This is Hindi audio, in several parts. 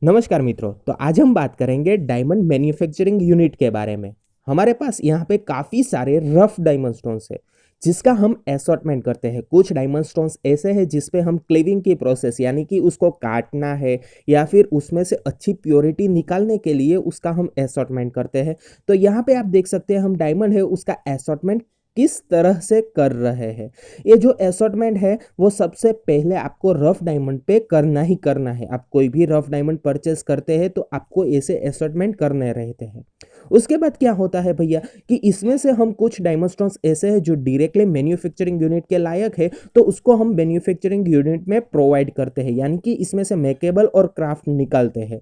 नमस्कार मित्रों। तो आज हम बात करेंगे डायमंड मैन्युफैक्चरिंग यूनिट के बारे में। हमारे पास यहाँ पे काफ़ी सारे रफ डायमंड स्टोन्स है जिसका हम असॉर्टमेंट करते हैं। कुछ डायमंड स्टोन्स ऐसे हैं जिस पे हम क्लीविंग की प्रोसेस यानी कि उसको काटना है या फिर उसमें से अच्छी प्योरिटी निकालने के लिए उसका हम असॉर्टमेंट करते हैं। तो यहाँ पे आप देख सकते हैं हम डायमंड है उसका असॉर्टमेंट किस तरह से कर रहे हैं। ये जो असॉर्टमेंट है वो सबसे पहले आपको रफ डायमंड पे करना ही करना है। आप कोई भी रफ डायमंड परचेस करते हैं तो आपको ऐसे असॉर्टमेंट करने रहते हैं। उसके बाद क्या होता है भैया कि इसमें से हम कुछ डायमंड स्टोन्स ऐसे हैं जो डायरेक्टली मैन्युफैक्चरिंग यूनिट के लायक है, तो उसको हम मैन्युफैक्चरिंग यूनिट में प्रोवाइड करते हैं, यानी कि इसमें से मेकेबल और क्राफ्ट निकालते हैं।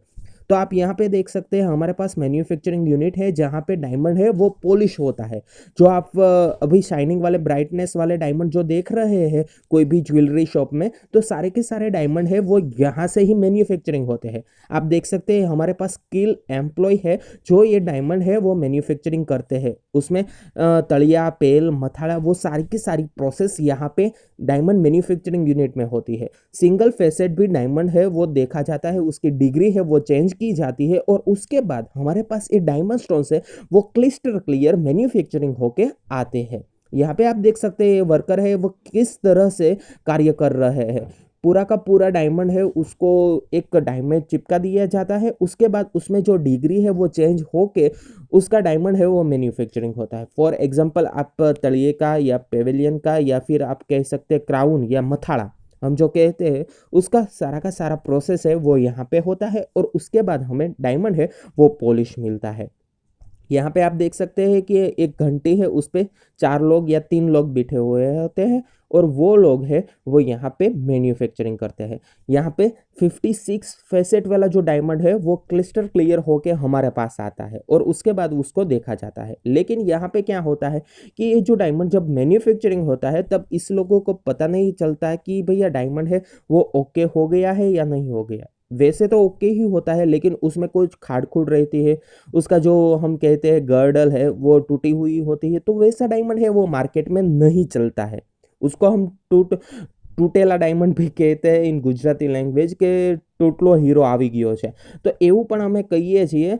तो आप यहाँ पे देख सकते हैं हमारे पास मैन्युफैक्चरिंग यूनिट है जहाँ पे डायमंड है वो पॉलिश होता है। जो आप अभी शाइनिंग वाले ब्राइटनेस वाले डायमंड जो देख रहे हैं कोई भी ज्वेलरी शॉप में, तो सारे के सारे डायमंड है वो यहाँ से ही मैन्युफैक्चरिंग होते हैं। आप देख सकते हैं हमारे पास स्किल एम्प्लॉय है जो ये डायमंड है वो मैन्युफैक्चरिंग करते हैं। उसमें तड़िया पेल मथाड़ा वो सारी की सारी प्रोसेस यहाँ पे डायमंड मैन्युफैक्चरिंग यूनिट में होती है। सिंगल फेसेट भी डायमंड है वो देखा जाता है, उसकी डिग्री है वो चेंज की जाती है और उसके बाद हमारे पास ये डायमंड स्टोन्स है वो क्लिस्टर क्लियर मैन्युफैक्चरिंग होके आते हैं। यहाँ पे आप देख सकते हैं वर्कर है वो किस तरह से कार्य कर रहे हैं। पूरा का पूरा डायमंड है उसको एक डायमंड चिपका दिया जाता है, उसके बाद उसमें जो डिग्री है वो चेंज होके उसका डायमंड है वो मैन्युफैक्चरिंग होता है। फॉर एग्जांपल आप तलिए का या पेवेलियन का या फिर आप कह सकते हैं क्राउन या मथाड़ा हम जो कहते हैं उसका सारा का सारा प्रोसेस है वो यहाँ पे होता है और उसके बाद हमें डायमंड है वो पॉलिश मिलता है। यहाँ पे आप देख सकते हैं कि एक घंटी है उस पे 4 लोग या 3 लोग बैठे हुए होते हैं और वो लोग हैं वो यहाँ पे मैन्युफैक्चरिंग करते हैं। यहाँ पे 56 फैसेट वाला जो डायमंड है वो क्लिस्टर क्लियर होके हमारे पास आता है और उसके बाद उसको देखा जाता है। लेकिन यहाँ पे क्या होता है कि ये जो डायमंड जब मैन्युफैक्चरिंग होता है तब इस लोगों को पता नहीं चलता है कि भैया डायमंड है वो ओके हो गया है या नहीं हो गया। वैसे तो ओके ही होता है लेकिन उसमें कुछ खाड़ खुड़ रहती है, उसका जो हम कहते हैं गर्डल है वो टूटी हुई होती है, तो वैसा डायमंड है वो मार्केट में नहीं चलता है। उसको हम તૂટેલા ડાયમંડ भी कहते हैं इन गुजराती लैंग्वेज के टूटलो हीरो આવી ગયો છે। तो એવું પણ અમે કહીએ છીએ,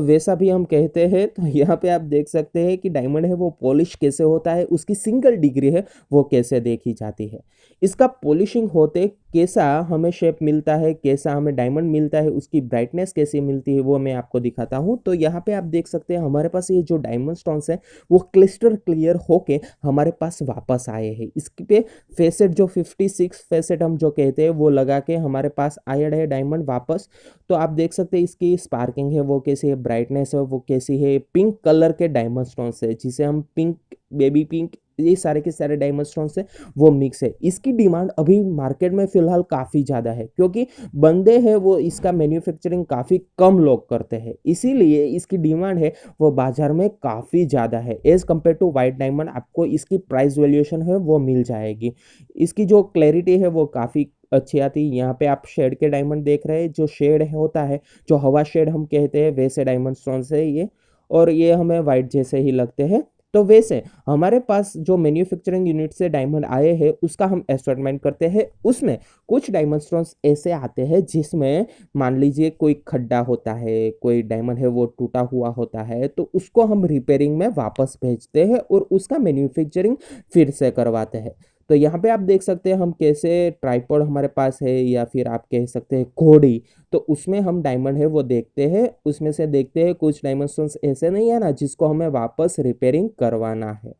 वैसा भी हम कहते हैं। तो यहाँ पे आप देख सकते हैं कि डायमंड है वो पॉलिश कैसे होता है, उसकी सिंगल डिग्री है वो कैसे देखी जाती है। इसका पॉलिशिंग होते कैसा हमें शेप मिलता है, कैसा हमें डायमंड मिलता है, उसकी ब्राइटनेस कैसी मिलती है वो मैं आपको दिखाता हूँ। तो यहाँ पे आप देख सकते हैं हमारे पास ये जो डायमंड स्टोन्स है वो क्लिस्टर क्लियर होके हमारे पास वापस आए हैं। इस पे फेसेट जो 56 फेसेट हम जो कहते हैं वो लगा के हमारे पास आया है डायमंड वापस। तो आप देख सकते हैं इसकी स्पार्किंग है वो कैसी है, ब्राइटनेस है वो कैसी है। पिंक कलर के डायमंड स्टोन्स है जिसे हम पिंक बेबी पिंक ये सारे के सारे डायमंड स्टोन्स है वो मिक्स है। इसकी डिमांड अभी मार्केट में फिलहाल काफ़ी ज़्यादा है क्योंकि बंदे हैं वो इसका मैन्युफैक्चरिंग काफ़ी कम लोग करते हैं, इसीलिए इसकी डिमांड है वो बाजार में काफ़ी ज़्यादा है। As compare to white diamond आपको इसकी प्राइस वैल्यूएशन है वो मिल जाएगी। इसकी जो क्लैरिटी है वो काफ़ी अच्छी आती है। यहाँ पे आप शेड के डायमंड देख रहे हैं, जो शेड होता है जो हवा शेड हम कहते हैं वैसे डायमंड स्टोन है ये, और ये हमें वाइट जैसे ही लगते हैं। तो वैसे हमारे पास जो मैन्युफैक्चरिंग यूनिट से डायमंड आए हैं उसका हम एस्टॉर्टमेंट करते हैं। उसमें कुछ डायमंड स्टोन्स ऐसे आते हैं जिसमें मान लीजिए कोई खड्डा होता है, कोई डायमंड है वो टूटा हुआ होता है, तो उसको हम रिपेयरिंग में वापस भेजते हैं और उसका मैन्युफैक्चरिंग फिर से करवाते हैं। तो यहाँ पे आप देख सकते हैं हम कैसे ट्राइपॉड हमारे पास है या फिर आप कह सकते हैं घोड़ी, तो उसमें हम डायमंड है वो देखते हैं, उसमें से देखते हैं कुछ डायमंड स्टोन्स ऐसे नहीं है ना जिसको हमें वापस रिपेयरिंग करवाना है।